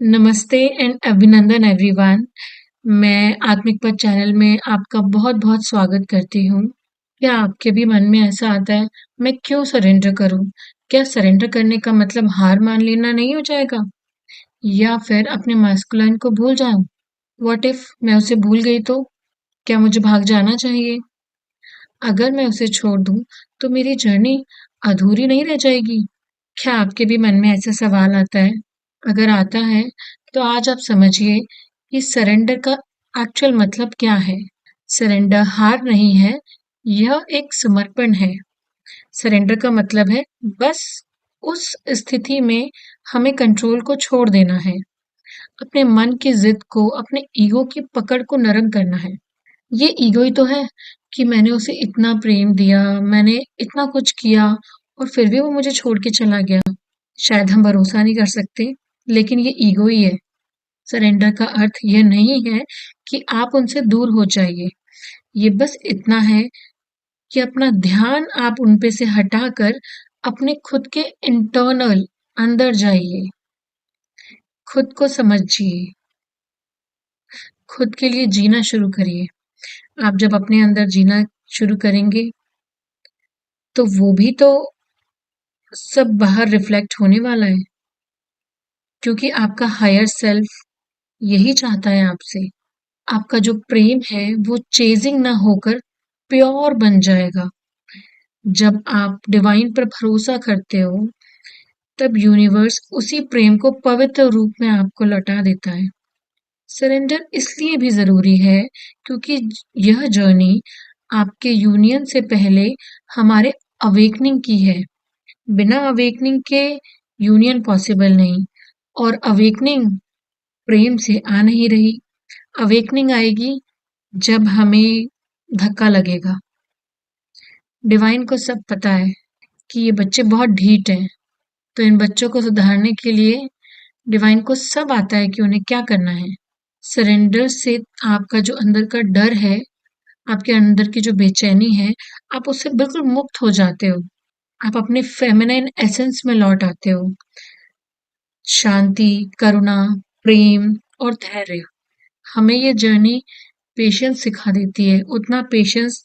नमस्ते एंड अभिनंदन एवरीवन। मैं आत्मिक पथ चैनल में आपका बहुत-बहुत स्वागत करती हूँ। क्या आपके भी मन में ऐसा आता है, मैं क्यों सरेंडर करूँ? क्या सरेंडर करने का मतलब हार मान लेना नहीं हो जाएगा? या फिर अपने मास्कुलाइन को भूल जाऊँ? व्हाट इफ मैं उसे भूल गई तो? क्या मुझे भाग जाना चाहिए? अगर मैं उसे छोड़ दूँ, तो मेरी जर्नी अधूरी नहीं रह जाएगी? क्या आपके भी मन में ऐसा सवाल आता है? अगर आता है, तो आज आप समझिए कि सरेंडर का एक्चुअल मतलब क्या है। सरेंडर हार नहीं है, यह एक समर्पण है। सरेंडर का मतलब है बस उस स्थिति में हमें कंट्रोल को छोड़ देना है। अपने मन की जिद को, अपने ईगो की पकड़ को नरम करना है। ये ईगो ही तो है कि मैंने उसे इतना प्रेम दिया, मैंने इतना कुछ किया और फिर भी वो मुझे छोड़ के चला गया। शायद हम भरोसा नहीं कर सकते, लेकिन ये ईगो ही है। सरेंडर का अर्थ ये नहीं है कि आप उनसे दूर हो जाइए। ये बस इतना है कि अपना ध्यान आप उन पे से हटाकर अपने खुद के इंटरनल अंदर जाइए। खुद को समझिए, खुद के लिए जीना शुरू करिए। आप जब अपने अंदर जीना शुरू करेंगे, तो वो भी तो सब बाहर रिफ्लेक्ट होने वाला है, क्योंकि आपका हायर सेल्फ यही चाहता है आपसे। आपका जो प्रेम है वो चेजिंग ना होकर प्योर बन जाएगा। जब आप डिवाइन पर भरोसा करते हो, तब यूनिवर्स उसी प्रेम को पवित्र रूप में आपको लौटा देता है। सरेंडर इसलिए भी जरूरी है क्योंकि यह जर्नी आपके यूनियन से पहले हमारे अवेकनिंग की है। बिना अवेकनिंग के यूनियन पॉसिबल नहीं, और अवेकनिंग प्रेम से आ नहीं रही। अवेकनिंग आएगी जब हमें धक्का लगेगा। डिवाइन को सब पता है कि ये बच्चे बहुत ढीठ हैं, तो इन बच्चों को सुधारने के लिए डिवाइन को सब आता है कि उन्हें क्या करना है। सरेंडर से आपका जो अंदर का डर है, आपके अंदर की जो बेचैनी है, आप उससे बिल्कुल मुक्त हो जाते हो। आप अपने फेमिनाइन एसेंस में लौट आते हो। शांति, करुणा, प्रेम और धैर्य। हमें ये जर्नी पेशेंस सिखा देती है, उतना पेशेंस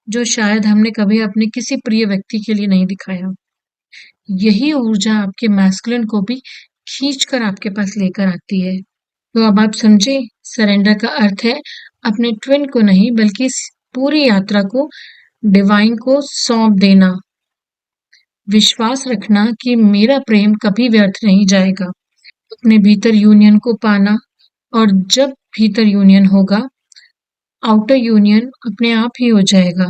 जो शायद हमने कभी अपने किसी प्रिय व्यक्ति के लिए नहीं दिखाया। यही ऊर्जा आपके मैस्कुलिन को भी खींच कर आपके पास लेकर आती है। तो अब आप समझे, सरेंडर का अर्थ है अपने ट्विन को नहीं, बल्कि इस पूरी यात्रा को डिवाइन को सौंप देना। विश्वास रखना कि मेरा प्रेम कभी व्यर्थ नहीं जाएगा। अपने भीतर यूनियन को पाना, और जब भीतर यूनियन होगा, आउटर यूनियन अपने आप ही हो जाएगा।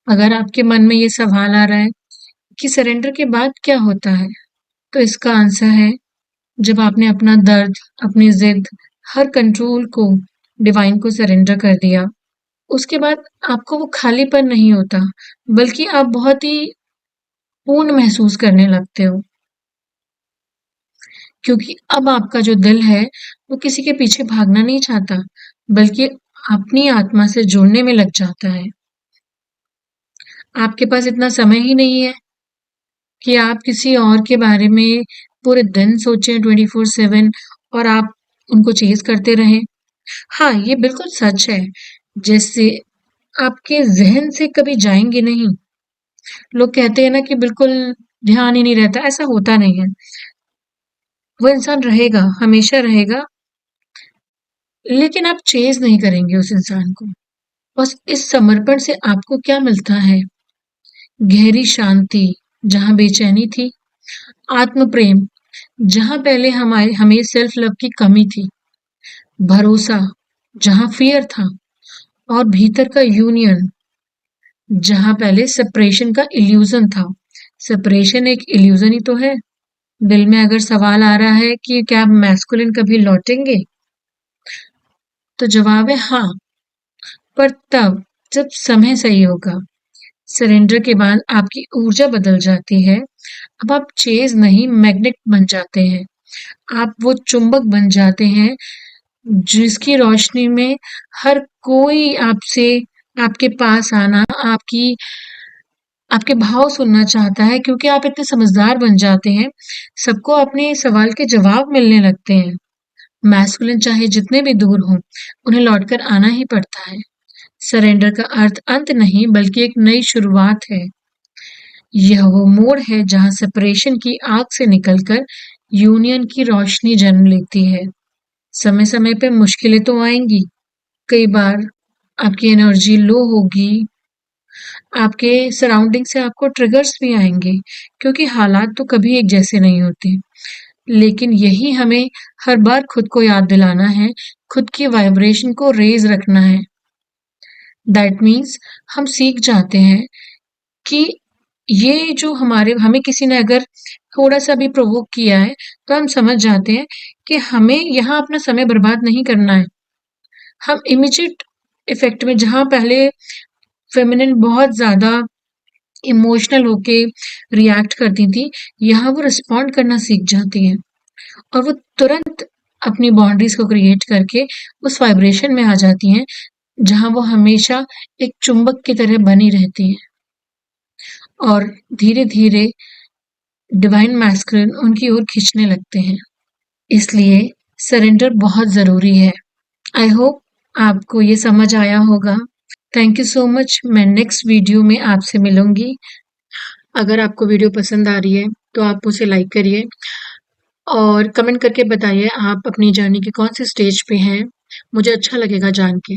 अगर आपके मन में ये सवाल आ रहा है कि सरेंडर के बाद क्या होता है, तो इसका आंसर है, जब आपने अपना दर्द, अपनी जिद, हर कंट्रोल को डिवाइन को सरेंडर कर दिया, उसके बाद आपको वो खालीपन नहीं होता, बल्कि आप बहुत ही पूर्ण महसूस करने लगते हो। क्योंकि अब आपका जो दिल है, वो किसी के पीछे भागना नहीं चाहता, बल्कि अपनी आत्मा से जुड़ने में लग जाता है। आपके पास इतना समय ही नहीं है कि आप किसी और के बारे में पूरे दिन सोचें 24/7 और आप उनको चेज़ करते रहें। हाँ, ये बिल्कुल सच है, जैसे आपके ज़हन से कभी जाएँगे नहीं। लोग कहते हैं ना कि बिल्कुल ध्यान ही नहीं रहता, ऐसा होता नहीं है। वो इंसान रहेगा, हमेशा रहेगा, लेकिन आप चेज़ नहीं करेंगे उस इंसान को। बस इस समर्पण से आपको क्या मिलता है? गहरी शांति, जहाँ बेचैनी थी, आत्म प्रेम, जहाँ पहले हमें सेल्फ लव की कमी थी, भरोसा, जहाँ फ़ियर था, और भीतर का यूनियन, जहाँ पहले सेपरेशन का इल्यूज़न था। सेपरेशन एक इल्यूज़न ही तो है। दिल में अगर सवाल आ रहा है कि क्या मैस्कुलिन कभी लौटेंगे? तो जवाब है हाँ, पर तब जब समय सही होगा। सरेंडर के बाद आपकी ऊर्जा बदल जाती है। अब आप चेज़ नहीं, मैग्नेट बन जाते हैं। आप वो चुंबक बन जाते हैं जिसकी रोशनी में हर कोई आपसे, आपके पास आना, आपके भाव सुनना चाहता है, क्योंकि आप इतने समझदार बन जाते हैं। सबको अपने सवाल के जवाब मिलने लगते हैं। मैस्कुलिन चाहे जितने भी दूर हों, उन्हें लौटकर आना ही पड़ता है। सरेंडर का अर्थ अंत नहीं बल्कि एक नई शुरुआत है। यह वो मोड़ है जहाँ सेपरेशन की आग से निकलकर यूनियन की रोशनी जन्म लेती है। समय-समय पे मुश्किलें तो आएँगी। कई बार आपकी एनर्जी लो होगी, आपके सराउंडिंग से आपको ट्रिगर्स भी आएँगे, क्योंकि हालात तो कभी एक जैसे नहीं होते। लेकिन यही हमें हर बार खुद को याद दिलाना है, खुद की वाइब्रेशन को रेज़ रखना है। दैट मीन्स हम सीख जाते हैं कि ये जो हमें किसी ने अगर थोड़ा-सा भी प्रोवोक किया है, तो हम समझ जाते हैं कि हमें यहाँ अपना समय बर्बाद नहीं करना है। हम इमीडिएट इफ़ेक्ट में जहाँ पहले फ़ेमिनिन बहुत ज़्यादा इमोशनल होके रिएक्ट करती थी, यहाँ वो रिस्पॉन्ड करना सीख जाती हैं और वो तुरंत अपनी बाउंड्रीज़ को क्रिएट करके उस वाइब्रेशन में आ जाती हैं, जहाँ वो हमेशा एक चुंबक की तरह बनी रहती हैं और धीरे-धीरे डिवाइन मैस्कुलिन उनकी ओर खींचने लगते हैं। इसलिए सरेंडर बहुत ज़रूरी है। आई होप आपको ये समझ आया होगा। Thank you so much. मैं नेक्स्ट वीडियो में आपसे मिलूँगी। अगर आपको वीडियो पसंद आ रही है, तो आप उसे लाइक करिए और कमेंट करके बताइए आप अपनी जर्नी के कौन से स्टेज पे हैं। मुझे अच्छा लगेगा जान के।